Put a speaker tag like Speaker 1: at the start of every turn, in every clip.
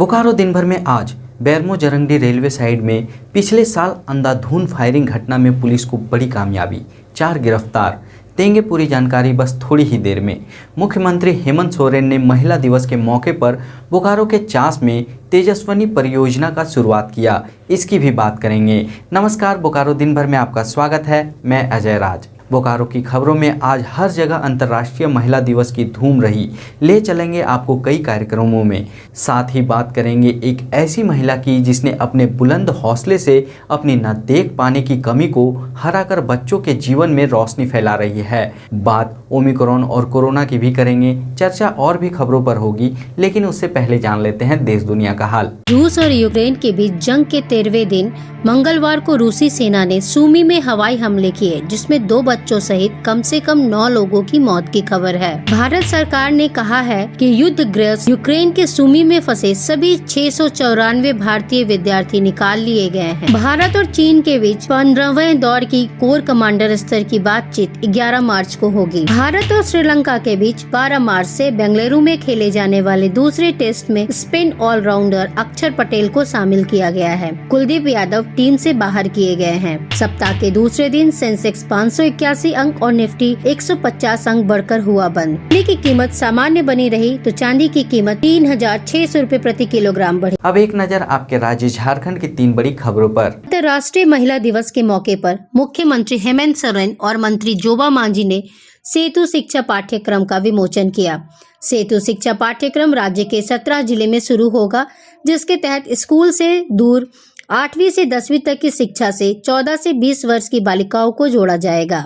Speaker 1: बोकारो दिन भर में आज बेरमो जरंगडी रेलवे साइड में पिछले साल अंधाधुंध फायरिंग घटना में पुलिस को बड़ी कामयाबी, 4 गिरफ्तार। देंगे पूरी जानकारी बस थोड़ी ही देर में। मुख्यमंत्री हेमंत सोरेन ने महिला दिवस के मौके पर बोकारो के चास में तेजस्विनी परियोजना का शुरुआत किया, इसकी भी बात करेंगे। नमस्कार, बोकारो दिन भर में आपका स्वागत है। मैं अजय राज। बोकारो की खबरों में आज हर जगह अंतर्राष्ट्रीय महिला दिवस की धूम रही। ले चलेंगे आपको कई कार्यक्रमों में। साथ ही बात करेंगे एक ऐसी महिला की जिसने अपने बुलंद हौसले से अपनी न देख पाने की कमी को हराकर बच्चों के जीवन में रोशनी फैला रही है। बात ओमिक्रॉन और कोरोना की भी करेंगे। चर्चा और भी खबरों पर होगी, लेकिन उससे पहले जान लेते हैं देश दुनिया का हाल।
Speaker 2: रूस और यूक्रेन के बीच जंग के 13वें दिन मंगलवार को रूसी सेना ने सूमी में हवाई हमले किए, जिसमें 2 बच्चों सहित कम से कम 9 लोगों की मौत की खबर है। भारत सरकार ने कहा है कि युद्धग्रस्त यूक्रेन के सूमी में फंसे सभी 694 भारतीय विद्यार्थी निकाल लिए गए हैं। भारत और चीन के बीच 15वें दौर की कोर कमांडर स्तर की बातचीत 11 मार्च को होगी। भारत और श्रीलंका के बीच 12 मार्च से बेंगलुरु में खेले जाने वाले दूसरे टेस्ट में स्पिन ऑलराउंडर अक्षर पटेल को शामिल किया गया है। कुलदीप यादव टीम से बाहर किए गए हैं। सप्ताह के दूसरे दिन सेंसेक्स 581 अंक और निफ्टी 150 अंक बढ़कर हुआ बंद। चांदी की कीमत सामान्य बनी रही तो चांदी की कीमत 3600 रुपए प्रति किलोग्राम बढ़ी।
Speaker 1: अब एक नजर आपके राज्य झारखंड की 3 बड़ी खबरों पर।
Speaker 2: अंतर्राष्ट्रीय महिला दिवस के मौके पर मुख्यमंत्री हेमंत सोरेन और मंत्री जोबा मांझी ने सेतु शिक्षा पाठ्यक्रम का विमोचन किया। सेतु शिक्षा पाठ्यक्रम राज्य के 17 जिले में शुरू होगा, जिसके तहत स्कूल से दूर 8वीं से 10वीं तक की शिक्षा से 14 से 20 वर्ष की बालिकाओं को जोड़ा जाएगा।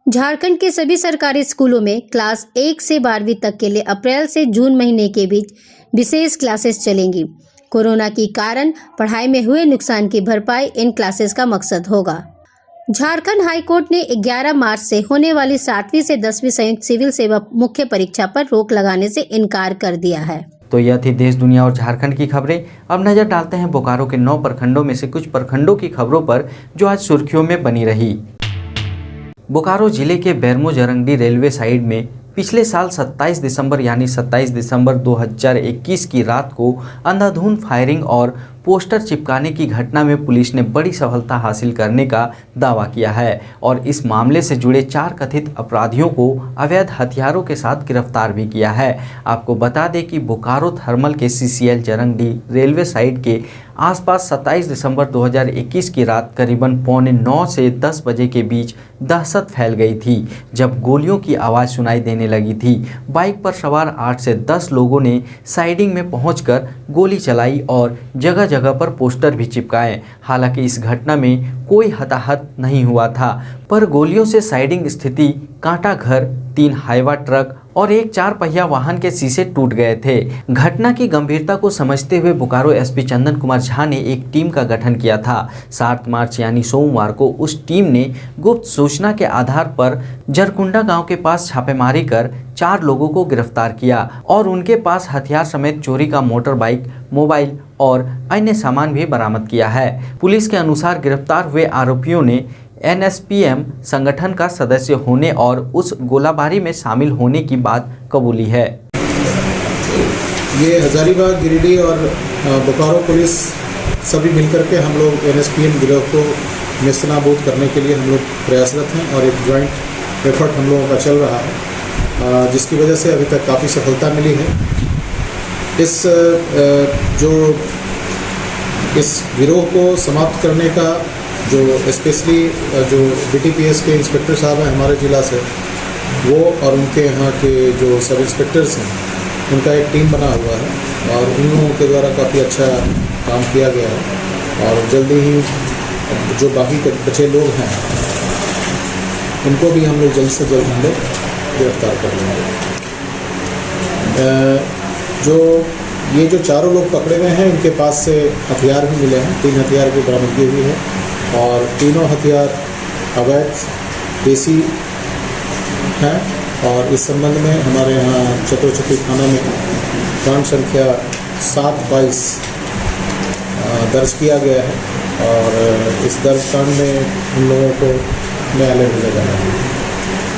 Speaker 2: झारखंड के सभी सरकारी स्कूलों में क्लास 1 से 12वीं तक के लिए अप्रैल से जून महीने के बीच विशेष क्लासेस चलेंगी। कोरोना के कारण पढ़ाई में हुए नुकसान की भरपाई इन क्लासेस का मकसद होगा। झारखंड हाई कोर्ट ने 11 मार्च से होने वाली 7वीं से 10वीं संयुक्त सिविल सेवा मुख्य परीक्षा पर रोक लगाने से इनकार कर दिया है।
Speaker 1: तो यह थी देश दुनिया और झारखंड की खबरें। अब नजर डालते हैं बोकारो के 9 प्रखंडों में से कुछ प्रखंडों की खबरों पर जो आज सुर्खियों में बनी रही। बोकारो जिले के बेरमो जरंगडी रेलवे साइड में पिछले साल 27 दिसंबर यानी 27 दिसंबर 2021 की रात को अंधाधुंध फायरिंग और पोस्टर चिपकाने की घटना में पुलिस ने बड़ी सफलता हासिल करने का दावा किया है और इस मामले से जुड़े 4 कथित अपराधियों को अवैध हथियारों के साथ गिरफ्तार भी किया है। आपको बता दें कि बोकारो थर्मल के CCL जरंगडी रेलवे साइड के आसपास 27 दिसंबर 2021 की रात करीबन 8:45 से 10 बजे के बीच दहशत फैल गई थी, जब गोलियों की आवाज़ सुनाई देने लगी थी। बाइक पर सवार 8 से 10 लोगों ने साइडिंग में पहुंचकर गोली चलाई और जगह जगह पर पोस्टर भी चिपकाए। हालांकि इस घटना में कोई हताहत नहीं हुआ था, पर गोलियों से साइडिंग स्थिति, कांटा घर, 3 हाईवा ट्रक और एक 4 पहिया वाहन के शीशे टूट गए थे। घटना की गंभीरता को समझते हुए बोकारो SP चंदन कुमार झा ने एक टीम का गठन किया था। 7 मार्च यानी सोमवार को उस टीम ने गुप्त सूचना के आधार पर जरकुंडा गांव के पास छापेमारी कर 4 लोगों को गिरफ्तार किया और उनके पास हथियार समेत चोरी का मोटर बाइक, मोबाइल और अन्य सामान भी बरामद किया है। पुलिस के अनुसार गिरफ्तार हुए आरोपियों ने NSPM संगठन का सदस्य होने और उस गोलाबारी में शामिल होने की बात कबूली है।
Speaker 3: ये हजारीबाग, गिरिडीह और बोकारो पुलिस सभी मिलकर के हम लोग NSPM गिरोह को नेस्तनाबूद करने के लिए हम लोग प्रयासरत हैं और एक जॉइंट एफर्ट हम लोगों का चल रहा है, जिसकी वजह से अभी तक काफ़ी सफलता मिली है। इस गिरोह को समाप्त करने का जो स्पेशली जो BTPS के इंस्पेक्टर साहब हैं हमारे ज़िला से, वो और उनके यहाँ के जो सब इंस्पेक्टर्स हैं, उनका एक टीम बना हुआ है और उन लोगों के द्वारा काफ़ी अच्छा काम किया गया है और जल्दी ही जो बाकी के बचे लोग हैं उनको भी हम लोग जल्द से जल्द हम लोग गिरफ्तार कर लेंगे। ये जो 4 लोग पकड़े गए हैं, इनके पास से हथियार भी मिले हैं। 3 हथियार की बरामदगी हुई है और तीनों हथियार अवैध देसी हैं और इस संबंध में हमारे यहाँ चतुर्चक्की थाना में कांड संख्या 7/22 दर्ज किया गया है और इस दर्ज कांड में उन लोगों को न्यायालय भेजा जा रहा है।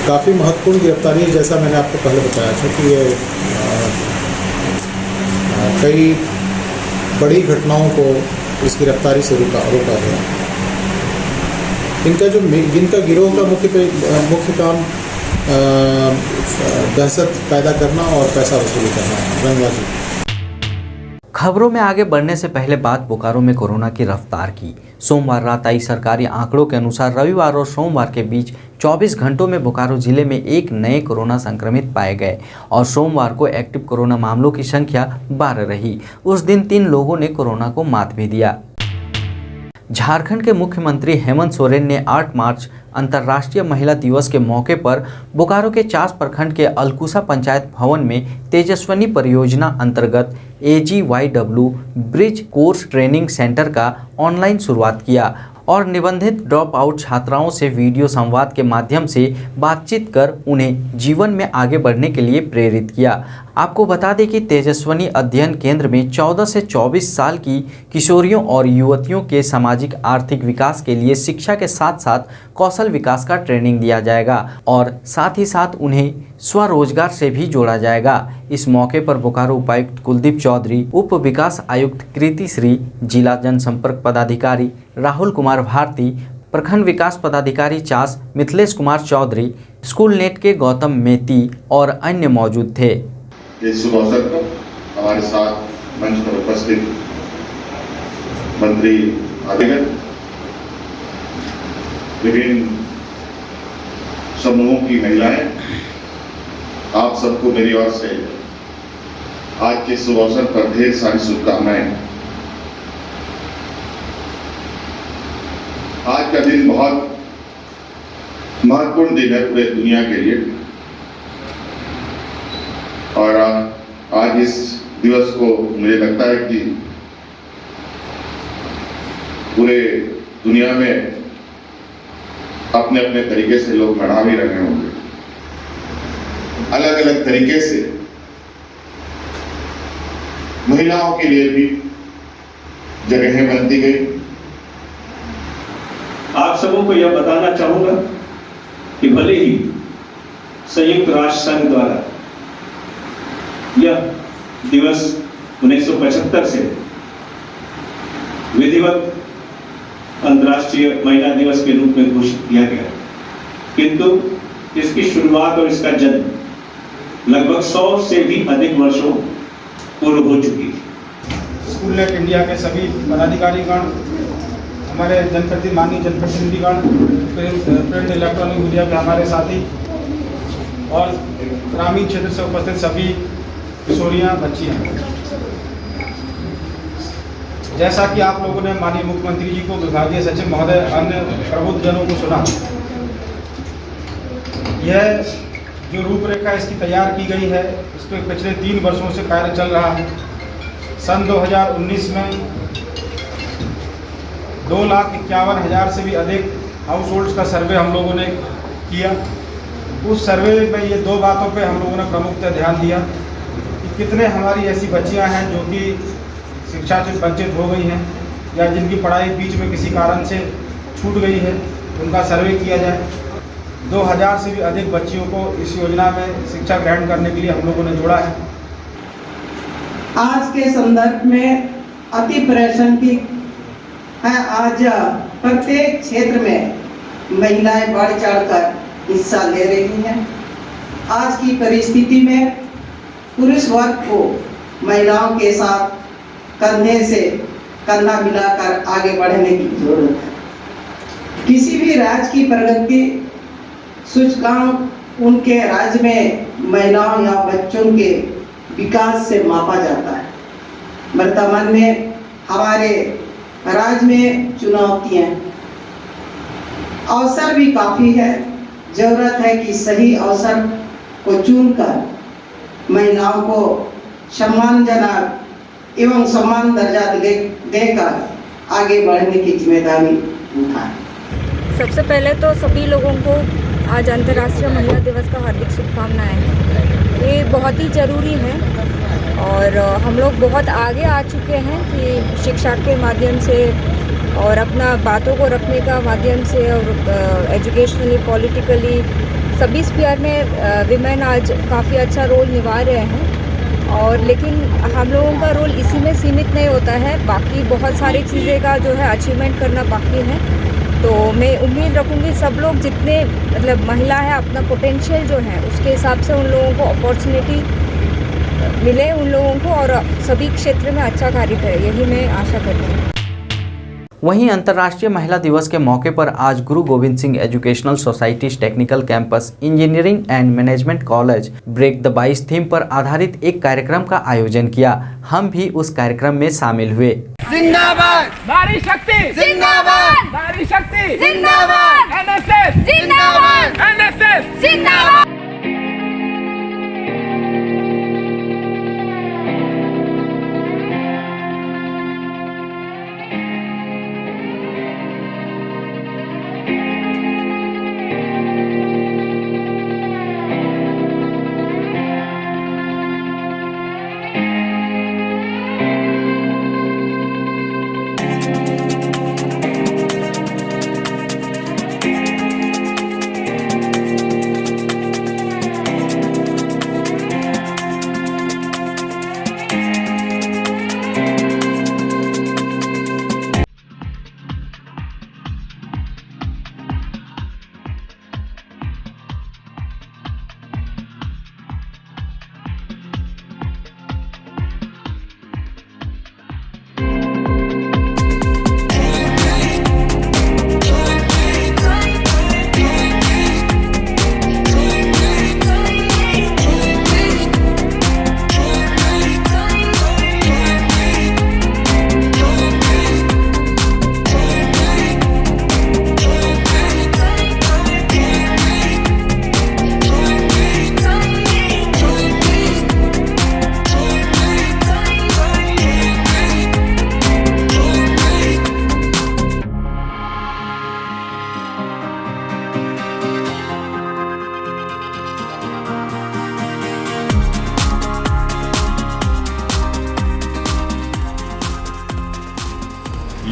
Speaker 3: काफ़ी महत्वपूर्ण गिरफ्तारी है, जैसा मैंने आपको पहले बताया था कि ये कई बड़ी घटनाओं को इसकी रफ्तारी से रोका गया। इनका गिरोह का मुख्य काम दहशत पैदा करना और पैसा वसूली करना है, रंगबाजी।
Speaker 1: खबरों में आगे बढ़ने से पहले बात बोकारो में कोरोना की रफ्तार की। सोमवार रात आई सरकारी आंकड़ों के अनुसार रविवार और सोमवार के बीच 24 घंटों में बोकारो जिले में एक नए कोरोना संक्रमित पाए गए और सोमवार को एक्टिव कोरोना मामलों की संख्या 12 रही। उस दिन 3 लोगों ने कोरोना को मात भी दिया। झारखंड के मुख्यमंत्री हेमंत सोरेन ने 8 मार्च अंतर्राष्ट्रीय महिला दिवस के मौके पर बोकारो के चास प्रखंड के अलकुसा पंचायत भवन में तेजस्वनी परियोजना अंतर्गत AGYW bridge course training centre का ऑनलाइन शुरुआत किया और निबंधित ड्रॉप आउट छात्राओं से वीडियो संवाद के माध्यम से बातचीत कर उन्हें जीवन में आगे बढ़ने के लिए प्रेरित किया। आपको बता दें कि तेजस्वनी अध्ययन केंद्र में 14 से 24 साल की किशोरियों और युवतियों के सामाजिक आर्थिक विकास के लिए शिक्षा के साथ साथ कौशल विकास का ट्रेनिंग दिया जाएगा और साथ ही साथ उन्हें स्वरोजगार से भी जोड़ा जाएगा। इस मौके पर बोकारो उपायुक्त कुलदीप चौधरी, उप विकास आयुक्त कृति श्री, जिला जनसंपर्क पदाधिकारी राहुल कुमार भारती, प्रखंड विकास पदाधिकारी चास मिथिलेश कुमार चौधरी, स्कूल नेट के गौतम मेती और अन्य मौजूद थे।
Speaker 4: इस शुभ अवसर पर हमारे साथ मंच पर उपस्थित मंत्री आदिगण, विभिन्न समूहों की महिलाएं, आप सबको मेरी ओर से आज के शुभ अवसर पर ढेर सारी शुभकामनाएं। आज का दिन बहुत महत्वपूर्ण दिन है पूरे दुनिया के लिए और आज इस दिवस को मुझे लगता है कि पूरे दुनिया में अपने अपने तरीके से लोग मना भी रहे होंगे। अलग अलग तरीके से महिलाओं के लिए भी जगहें बनती गई।
Speaker 5: आप सबों को यह बताना चाहूंगा कि भले ही संयुक्त राष्ट्र संघ द्वारा यह दिवस 1975 से विधिवत अंतर्राष्ट्रीय महिला दिवस के रूप में घोषित किया गया, किंतु इसकी शुरुआत और इसका जन्म लगभग 100 से भी अधिक वर्षों पूर्व हो चुकी है।
Speaker 6: स्कूल नेट इंडिया के सभी पदाधिकारीगण, हमारे माननीय जनप्रतिनिधिगण, प्रिंट इलेक्ट्रॉनिक मीडिया के हमारे साथी और ग्रामीण क्षेत्र से उपस्थित सभी किशोरियाँ, बच्चियाँ, जैसा कि आप लोगों ने माननीय मुख्यमंत्री जी को, विभागीय सचिव महोदय, अन्य प्रबुद्धजनों को सुना, यह जो रूपरेखा इसकी तैयार की गई है, इस पर पिछले 3 वर्षों से कार्य चल रहा है। सन 2019 में 2,51,000 से भी अधिक हाउस होल्ड्स का सर्वे हम लोगों ने किया। उस सर्वे में ये 2 बातों पे हम लोगों ने प्रमुखतः ध्यान दिया कि कितने हमारी ऐसी बच्चियां हैं जो कि शिक्षा से वंचित हो गई हैं या जिनकी पढ़ाई बीच में किसी कारण से छूट गई है, उनका सर्वे किया जाए। 2,000 से भी अधिक बच्चियों को इस योजना में शिक्षा ग्रहण करने के लिए हम लोगों ने जोड़ा है।
Speaker 7: आज के संदर्भ में अति प्रासंगिक है। आज प्रत्येक क्षेत्र में महिलाएं बढ़ चढ़कर हिस्सा ले रही हैं। आज की परिस्थिति में पुरुष वर्ग को महिलाओं के साथ कंधे से कंधा मिलाकर आगे बढ़ने की जरूरत है। किसी भी राज्य की प्रगति सूचकांक उनके राज्य में महिलाओं या बच्चों के विकास से मापा जाता है। वर्तमान में हमारे राज्य में चुनौतियां, अवसर भी काफ़ी है। जरूरत है कि सही अवसर को चुनकर महिलाओं को सम्मानजनक एवं समान दर्जा देकर आगे बढ़ने की जिम्मेदारी उठाएं।
Speaker 8: सबसे पहले तो सभी लोगों को आज अंतर्राष्ट्रीय महिला दिवस का हार्दिक शुभकामनाएं। ये बहुत ही ज़रूरी है और हम लोग बहुत आगे आ चुके हैं कि शिक्षा के माध्यम से और अपना बातों को रखने का माध्यम से और एजुकेशनली, पॉलिटिकली सभी स्फीयर में विमेन आज काफ़ी अच्छा रोल निभा रहे हैं। और लेकिन हम लोगों का रोल इसी में सीमित नहीं होता है, बाकी बहुत सारी चीज़ें का जो है अचीवमेंट करना बाकी है। तो मैं उम्मीद रखूँगी सब लोग जितने मतलब महिला है अपना पोटेंशियल जो है उसके हिसाब से उन लोगों को अपॉर्चुनिटी मिले उन लोगों को और सभी क्षेत्र में अच्छा कार्य करें, यही मैं आशा करती हूँ।
Speaker 1: वहीं अंतर्राष्ट्रीय महिला दिवस के मौके पर आज Guru Gobind Singh educational society technical campus engineering and management college break the 22 theme पर आधारित एक कार्यक्रम का आयोजन किया। हम भी उस कार्यक्रम में शामिल हुए।
Speaker 9: जिंदाबाद नारी शक्ति, जिंदाबाद नारी शक्ति, जिंदाबाद एनएसएस, जिंदाबाद एनएसएस, जिंदाबाद।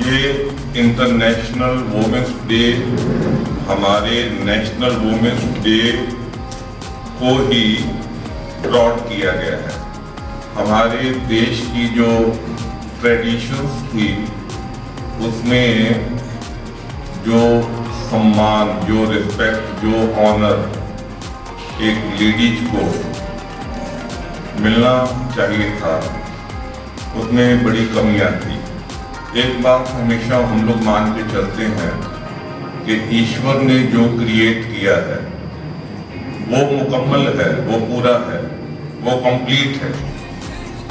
Speaker 4: ये इंटरनेशनल वुमेन्स डे हमारे नेशनल वुमेन्स डे को ही ब्रॉड किया गया है। हमारे देश की जो ट्रेडिशंस थी उसमें जो सम्मान, जो रिस्पेक्ट, जो ऑनर एक लेडीज को मिलना चाहिए था, उसमें बड़ी कमियां थी। एक बात हमेशा हम लोग मान के चलते हैं कि ईश्वर ने जो क्रिएट किया है वो मुकम्मल है, वो पूरा है, वो कंप्लीट है।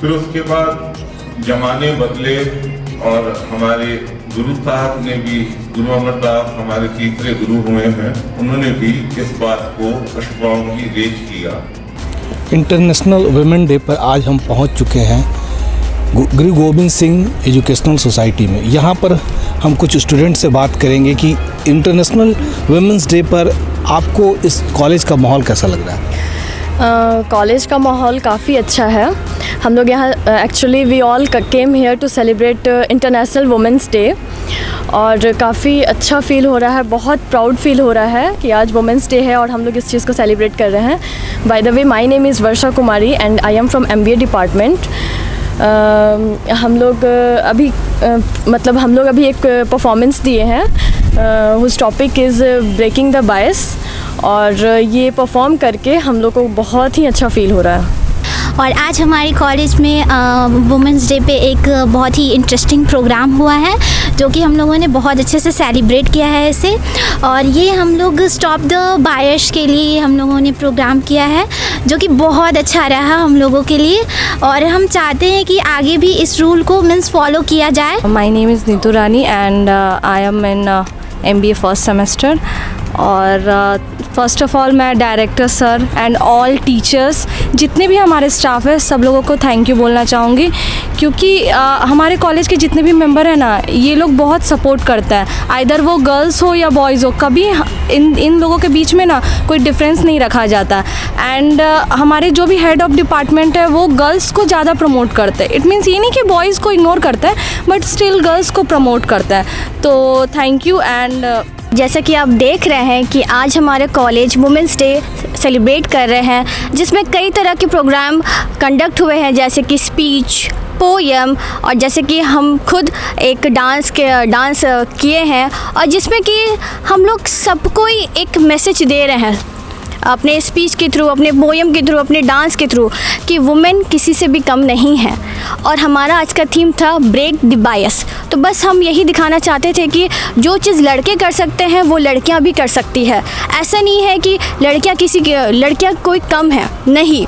Speaker 4: फिर उसके बाद जमाने बदले और हमारे गुरु साहब ने भी, गुरु अमरदास हमारे तीसरे गुरु हुए हैं, उन्होंने भी इस बात को स्ट्रांगली रेज किया।
Speaker 10: इंटरनेशनल वुमेन डे पर आज हम पहुंच चुके हैं गुरु गोविंद सिंह एजुकेशनल सोसाइटी में। यहाँ पर हम कुछ स्टूडेंट से बात करेंगे कि इंटरनेशनल वुमेन्स डे पर आपको इस कॉलेज का माहौल कैसा लग रहा है?
Speaker 11: कॉलेज का माहौल काफ़ी अच्छा है। हम लोग यहाँ actually we all came here to celebrate international women's day और काफ़ी अच्छा फील हो रहा है, बहुत प्राउड फील हो रहा है कि आज वुमेन्स डे है और हम लोग इस चीज़ को सेलिब्रेट कर रहे हैं। By the way, my name is Varsha Kumari and I am from MBA department. हम लोग अभी एक परफॉर्मेंस दिए हैं whose topic is breaking the bias और ये परफॉर्म करके हम लोग को बहुत ही अच्छा फील हो रहा है।
Speaker 12: और आज हमारे कॉलेज में वुमेंस डे पे एक बहुत ही इंटरेस्टिंग प्रोग्राम हुआ है जो कि हम लोगों ने बहुत अच्छे से सेलिब्रेट किया है इसे। और ये हम लोग स्टॉप द बायर्स के लिए हम लोगों ने प्रोग्राम किया है जो कि बहुत अच्छा रहा हम लोगों के लिए और हम चाहते हैं कि आगे भी इस रूल को फॉलो किया जाए।
Speaker 11: My name is Neetu Rani and I M in MBA first semester. और फर्स्ट ऑफ ऑल मैं director sir and all teachers, जितने भी हमारे स्टाफ है, सब लोगों को थैंक यू बोलना चाहूँगी क्योंकि हमारे कॉलेज के जितने भी मेंबर हैं ना, ये लोग बहुत सपोर्ट करता है। आइदर वो गर्ल्स हो या बॉयज़ हो, कभी इन लोगों के बीच में ना कोई डिफरेंस नहीं रखा जाता। एंड हमारे जो भी हेड ऑफ डिपार्टमेंट है वो गर्ल्स को ज़्यादा प्रमोट करते हैं। इट मीन्स ये नहीं कि बॉयज़ को इग्नोर करता है बट स्टिल गर्ल्स को प्रमोट करता है। तो थैंक यू एंड
Speaker 12: जैसा कि आप देख रहे हैं कि आज हमारे कॉलेज वुमेंस डे सेलिब्रेट कर रहे हैं, जिसमें कई तरह के प्रोग्राम कंडक्ट हुए हैं, जैसे कि स्पीच, पोयम, और जैसे कि हम खुद एक डांस किए हैं, और जिसमें कि हम लोग सबको ही एक मैसेज दे रहे हैं अपने स्पीच के थ्रू, अपने पोयम के थ्रू, अपने डांस के थ्रू, कि वुमेन किसी से भी कम नहीं है। और हमारा आज का थीम था ब्रेक द बायस। तो बस हम यही दिखाना चाहते थे कि जो चीज़ लड़के कर सकते हैं वो लड़कियां भी कर सकती है। ऐसा नहीं है कि लड़कियां कोई कम है, नहीं।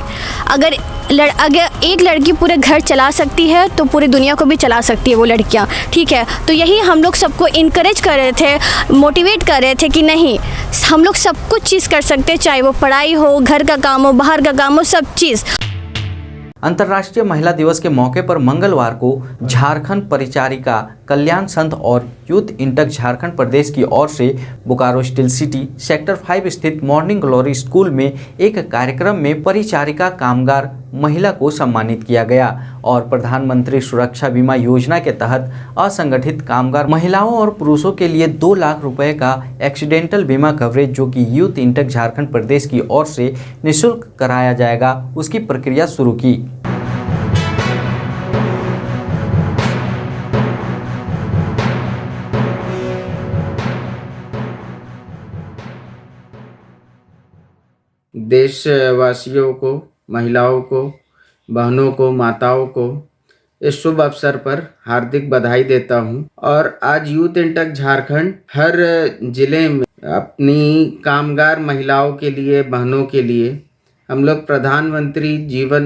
Speaker 12: अगर एक लड़की पूरे घर चला सकती है तो पूरी दुनिया को भी चला सकती है वो लड़कियां, ठीक है। तो यही हम लोग सबको इनकरेज कर रहे थे, मोटिवेट कर रहे थे कि नहीं, हम लोग सब कुछ चीज़ कर सकते हैं, चाहे वो पढ़ाई हो, घर का काम हो, बाहर का काम हो, सब चीज़।
Speaker 1: अंतर्राष्ट्रीय महिला दिवस के मौके पर मंगलवार को झारखंड परिचारिका कल्याण संघ और यूथ इंटक झारखंड प्रदेश की ओर से बोकारो स्टील सिटी सेक्टर 5 स्थित मॉर्निंग ग्लोरी स्कूल में एक कार्यक्रम में परिचारिका कामगार महिला को सम्मानित किया गया और प्रधानमंत्री सुरक्षा बीमा योजना के तहत असंगठित कामगार महिलाओं और पुरुषों के लिए 2 लाख रुपए का एक्सीडेंटल बीमा कवरेज, जो कि यूथ इंटक झारखंड प्रदेश की ओर से निःशुल्क कराया जाएगा, उसकी प्रक्रिया शुरू की।
Speaker 13: देशवासियों को, महिलाओं को, बहनों को, माताओं को इस शुभ अवसर पर हार्दिक बधाई देता हूं। और आज यूथ इंटक झारखंड हर जिले में अपनी कामगार महिलाओं के लिए, बहनों के लिए हम लोग प्रधानमंत्री जीवन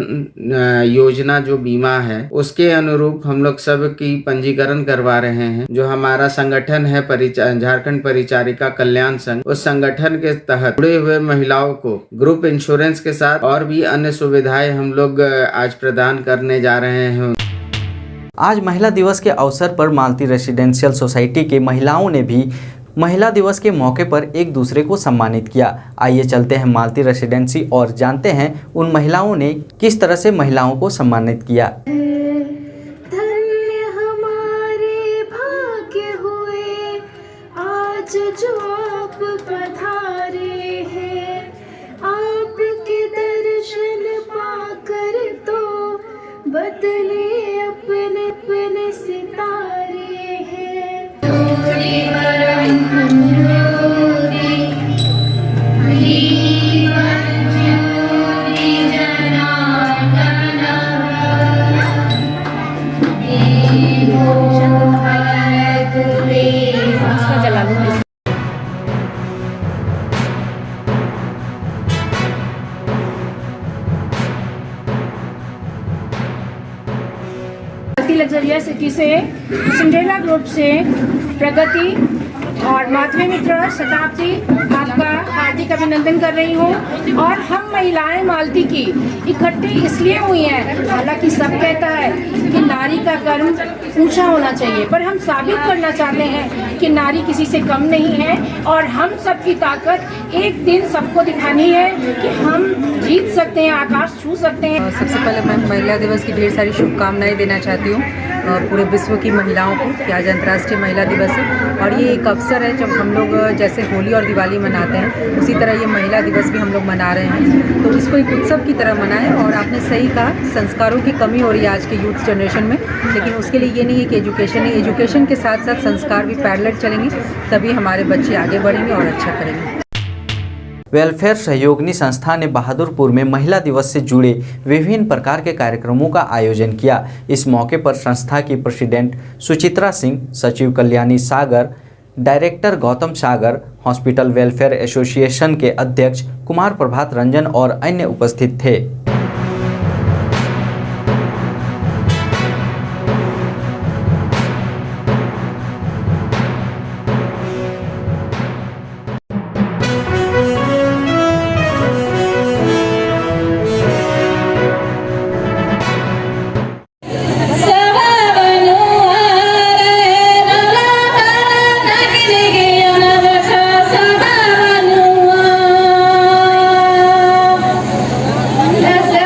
Speaker 13: योजना जो बीमा है उसके अनुरूप हम लोग सब की पंजीकरण करवा रहे हैं। जो हमारा संगठन है झारखंड परिचारिका कल्याण संघ, उस संगठन के तहत जुड़े हुए महिलाओं को ग्रुप इंश्योरेंस के साथ और भी अन्य सुविधाएं हम लोग आज प्रदान करने जा रहे हैं।
Speaker 1: आज महिला दिवस के अवसर पर मालती रेसिडेंशियल सोसाइटी के महिलाओं ने भी महिला दिवस के मौके पर एक दूसरे को सम्मानित किया। आइए चलते हैं मालती रेसिडेंसी और जानते हैं उन महिलाओं ने किस तरह से महिलाओं को सम्मानित किया।
Speaker 14: धन्य हमारे भाग्य हुए आज जो आप पधारे हैं, आपके दर्शन पाकर तो बदले अपने अपने सितारे हैं। लग्जरिया सिटी से, सिंड्रेला ग्रुप से, प्रगति और माधवी मित्र शताब्दी, आपका हार्दिक अभिनंदन कर रही हूँ। और हम महिलाएं मालती की इकट्ठे इसलिए हुई हैं, हालांकि सब कहता है कि नारी का कर्म ऊंचा होना चाहिए, पर हम साबित करना चाहते हैं कि नारी किसी से कम नहीं है और हम सबकी ताकत एक दिन सबको दिखानी है कि हम जीत सकते हैं, आकाश छू सकते हैं।
Speaker 8: सबसे पहले मैं महिला दिवस की ढेर सारी शुभकामनाएं देना चाहती हूँ पूरे विश्व की महिलाओं को कि आज अंतर्राष्ट्रीय महिला दिवस है और ये एक अवसर है जब हम लोग जैसे होली और दिवाली मनाते हैं उसी तरह ये महिला दिवस भी हम लोग मना रहे हैं। तो इसको एक उत्सव की तरह मनाएं। और आपने सही कहा, संस्कारों की कमी हो रही है आज के यूथ जनरेशन में, लेकिन उसके लिए ये नहीं है कि एजुकेशन है, एजुकेशन के साथ साथ संस्कार भी पैरेलल चलेंगे, तभी हमारे बच्चे आगे बढ़ेंगे और अच्छा करेंगे।
Speaker 1: वेलफेयर सहयोगिनी संस्था ने बहादुरपुर में महिला दिवस से जुड़े विभिन्न प्रकार के कार्यक्रमों का आयोजन किया। इस मौके पर संस्था की प्रेसिडेंट सुचित्रा सिंह, सचिव कल्याणी सागर, डायरेक्टर गौतम सागर, हॉस्पिटल वेलफेयर एसोसिएशन के अध्यक्ष कुमार प्रभात रंजन और अन्य उपस्थित थे।
Speaker 14: Yes.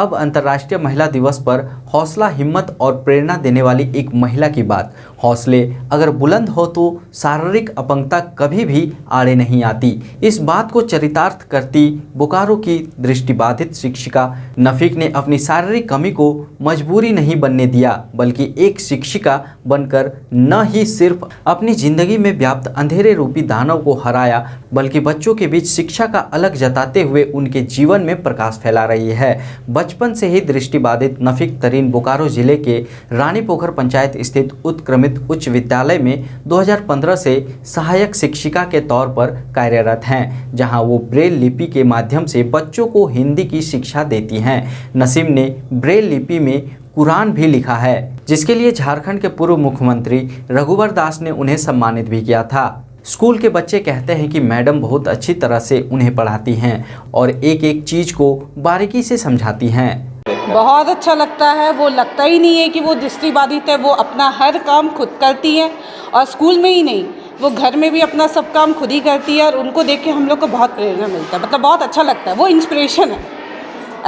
Speaker 1: अब अंतर्राष्ट्रीय महिला दिवस पर हौसला, हिम्मत और प्रेरणा देने वाली एक महिला की बात। हौसले अगर बुलंद हो तो शारीरिक अपंगता कभी भी आड़े नहीं आती। इस बात को चरितार्थ करती बोकारो की दृष्टिबाधित शिक्षिका नफीक ने अपनी शारीरिक कमी को मजबूरी नहीं बनने दिया, बल्कि एक शिक्षिका बनकर न ही सिर्फ अपनी जिंदगी में व्याप्त अंधेरे रूपी दानव को हराया, बल्कि बच्चों के बीच शिक्षा का अलग जताते हुए उनके जीवन में प्रकाश फैला रही है। बचपन से ही दृष्टिबाधित नफीक तरीन बोकारो जिले के रानीपोखर पंचायत स्थित उत्क्रमित उच्च विद्यालय में 2015 से सहायक शिक्षिका के तौर पर कार्यरत हैं, जहां वो ब्रेल लिपि के माध्यम से बच्चों को हिंदी की शिक्षा देती हैं। नसीम ने ब्रेल लिपि में कुरान भी लिखा है, जिसके लिए झारखंड के पूर्व मुख्यमंत्री रघुवर दास ने उन्हें सम्मानित भी किया था। स्कूल के बच्चे कहते हैं कि मैडम बहुत अच्छी तरह से उन्हें पढ़ाती हैं और एक एक चीज़ को बारीकी से समझाती हैं।
Speaker 15: बहुत अच्छा लगता है। वो लगता ही नहीं है कि वो दृष्टिबाधित है। वो अपना हर काम खुद करती है और स्कूल में ही नहीं, वो घर में भी अपना सब काम खुद ही करती है और उनको देख के हम लोग को बहुत प्रेरणा मिलता है। मतलब बहुत अच्छा लगता है। वो इंस्पिरेशन है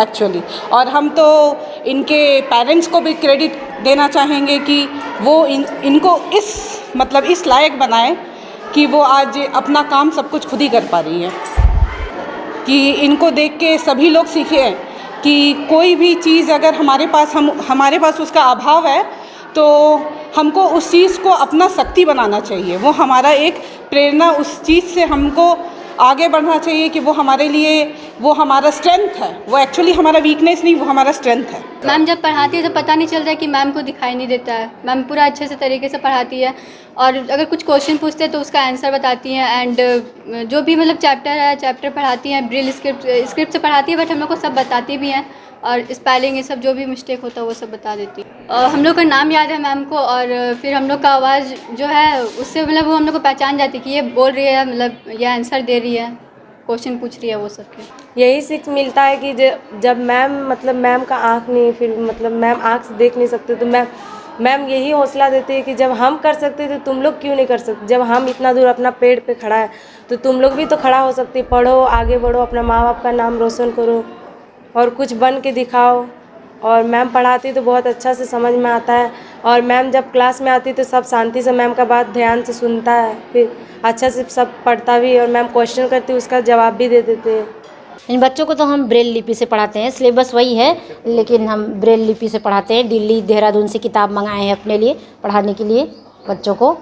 Speaker 15: एक्चुअली। और हम तो इनके पेरेंट्स को भी क्रेडिट देना चाहेंगे कि वो इनको इस लायक बनाए कि वो आज अपना काम सब कुछ खुद ही कर पा रही है। कि इनको देख के सभी लोग सीखे हैं कि कोई भी चीज़ अगर हमारे पास उसका अभाव है तो हमको उस चीज़ को अपना शक्ति बनाना चाहिए। वो हमारा एक प्रेरणा, उस चीज़ से हमको आगे बढ़ना चाहिए कि वो हमारे लिए वो हमारा स्ट्रेंथ है। वो एक्चुअली हमारा वीकनेस नहीं, वो हमारा स्ट्रेंथ है।
Speaker 16: मैम जब पढ़ाती है तो पता नहीं चलता है कि मैम को दिखाई नहीं देता है। मैम पूरा अच्छे से तरीके से पढ़ाती है और अगर कुछ क्वेश्चन पूछते हैं तो उसका आंसर बताती हैं। एंड जो भी मतलब चैप्टर पढ़ाती हैं, ब्रेल स्क्रिप्ट से पढ़ाती है, बट हम लोग को सब बताती भी हैं और स्पेलिंग ये सब जो भी मिस्टेक होता है वो सब बता देती है। हम लोग का नाम याद है मैम को और फिर हम लोग का आवाज़ जो है उससे मतलब वो हम लोग को पहचान जाती है कि ये बोल रही है, मतलब ये आंसर दे रही है, क्वेश्चन पूछ रही है, वो सब के।
Speaker 17: यही सीख मिलता है कि जब मैम का आँख नहीं, फिर मतलब मैम आँख से देख नहीं सकते तो मैम यही हौसला देती है कि जब हम कर सकते तो तुम लोग क्यों नहीं कर सकते। जब हम इतना दूर अपना पेड़ पे खड़ा है तो तुम लोग भी तो खड़ा हो सकते। पढ़ो, आगे बढ़ो, अपना माँ बाप का नाम रोशन करो और कुछ बन के दिखाओ। और मैम पढ़ाती तो बहुत अच्छा से समझ में आता है और मैम जब क्लास में आती तो सब शांति से मैम का बात ध्यान से सुनता है, फिर अच्छा से सब पढ़ता भी और मैम क्वेश्चन करती उसका जवाब भी दे देते हैं।
Speaker 18: इन बच्चों को तो हम ब्रेल लिपि से पढ़ाते हैं, सिलेबस वही है लेकिन हम ब्रेल लिपि से पढ़ाते हैं। दिल्ली, देहरादून से किताब मंगाए हैं अपने लिए पढ़ाने के लिए बच्चों को।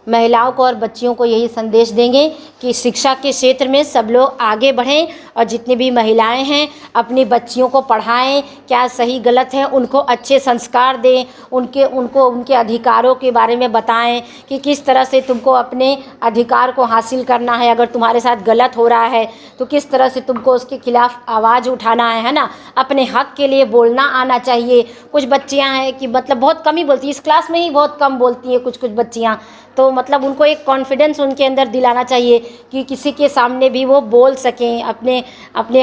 Speaker 18: महिलाओं को और बच्चियों को यही संदेश देंगे कि शिक्षा के क्षेत्र में सब लोग आगे बढ़ें और जितनी भी महिलाएं हैं अपनी बच्चियों को पढ़ाएं, क्या सही गलत है उनको अच्छे संस्कार दें, उनको उनके अधिकारों के बारे में बताएं कि किस तरह से तुमको अपने अधिकार को हासिल करना है। अगर तुम्हारे साथ गलत हो रहा है तो किस तरह से तुमको उसके खिलाफ आवाज़ उठाना है ना। अपने हक के लिए बोलना आना चाहिए। कुछ बच्चियाँ हैं कि मतलब बहुत कम ही बोलती हैं, इस क्लास में ही बहुत कम बोलती हैं कुछ बच्चियाँ, तो मतलब उनको एक कॉन्फिडेंस उनके अंदर दिलाना चाहिए कि किसी के सामने भी वो बोल सकें, अपने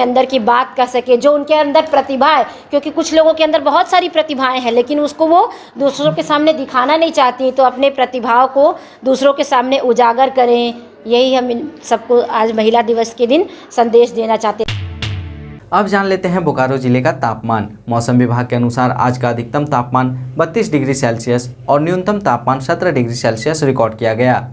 Speaker 18: अंदर की बात कह सकें, जो उनके अंदर प्रतिभा है। क्योंकि कुछ लोगों के अंदर बहुत सारी प्रतिभाएं हैं लेकिन उसको वो दूसरों के सामने दिखाना नहीं चाहती, तो अपने प्रतिभाओं को दूसरों के सामने उजागर करें। यही हम इन सबको आज महिला दिवस के दिन संदेश देना चाहते हैं।
Speaker 1: अब जान लेते हैं बोकारो जिले का तापमान। मौसम विभाग के अनुसार आज का अधिकतम तापमान 32 डिग्री सेल्सियस और न्यूनतम तापमान 17 डिग्री सेल्सियस रिकॉर्ड किया गया।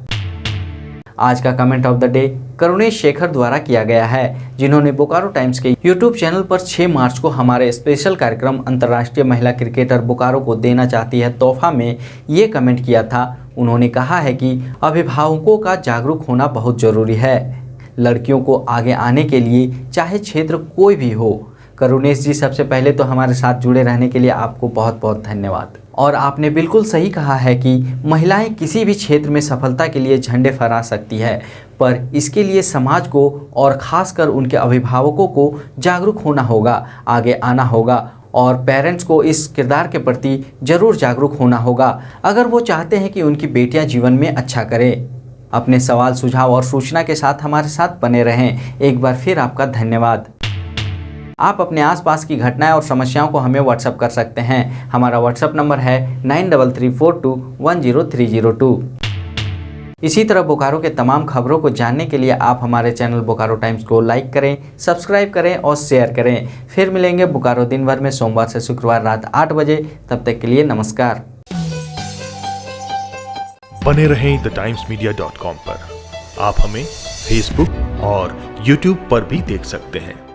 Speaker 1: आज का comment of the day Karunesh Shekhar द्वारा किया गया है, जिन्होंने बोकारो टाइम्स के यूट्यूब चैनल पर 6 मार्च को हमारे स्पेशल कार्यक्रम अंतर्राष्ट्रीय महिला क्रिकेटर बोकारो को देना चाहती है तोहफा में ये कमेंट किया था। उन्होंने कहा है कि अभिभावकों का जागरूक होना बहुत ज़रूरी है लड़कियों को आगे आने के लिए, चाहे क्षेत्र कोई भी हो। करुणेश जी, सबसे पहले तो हमारे साथ जुड़े रहने के लिए आपको बहुत बहुत धन्यवाद। और आपने बिल्कुल सही कहा है कि महिलाएं किसी भी क्षेत्र में सफलता के लिए झंडे फहरा सकती है, पर इसके लिए समाज को और ख़ासकर उनके अभिभावकों को जागरूक होना होगा, आगे आना होगा और पेरेंट्स को इस किरदार के प्रति ज़रूर जागरूक होना होगा अगर वो चाहते हैं कि उनकी बेटियाँ जीवन में अच्छा करें। अपने सवाल, सुझाव और सूचना के साथ हमारे साथ बने रहें। एक बार फिर आपका धन्यवाद। आप अपने आसपास की घटनाएं और समस्याओं को हमें व्हाट्सएप कर सकते हैं। हमारा व्हाट्सएप नंबर है 9334210302। इसी तरह बोकारो के तमाम खबरों को जानने के लिए आप हमारे चैनल बोकारो टाइम्स को लाइक करें, सब्सक्राइब करें और शेयर करें। फिर मिलेंगे बोकारो दिन भर में सोमवार से शुक्रवार रात 8 बजे। तब तक के लिए नमस्कार।
Speaker 19: बने रहें thetimesmedia.com पर। आप हमें फेसबुक और यूट्यूब पर भी देख सकते हैं।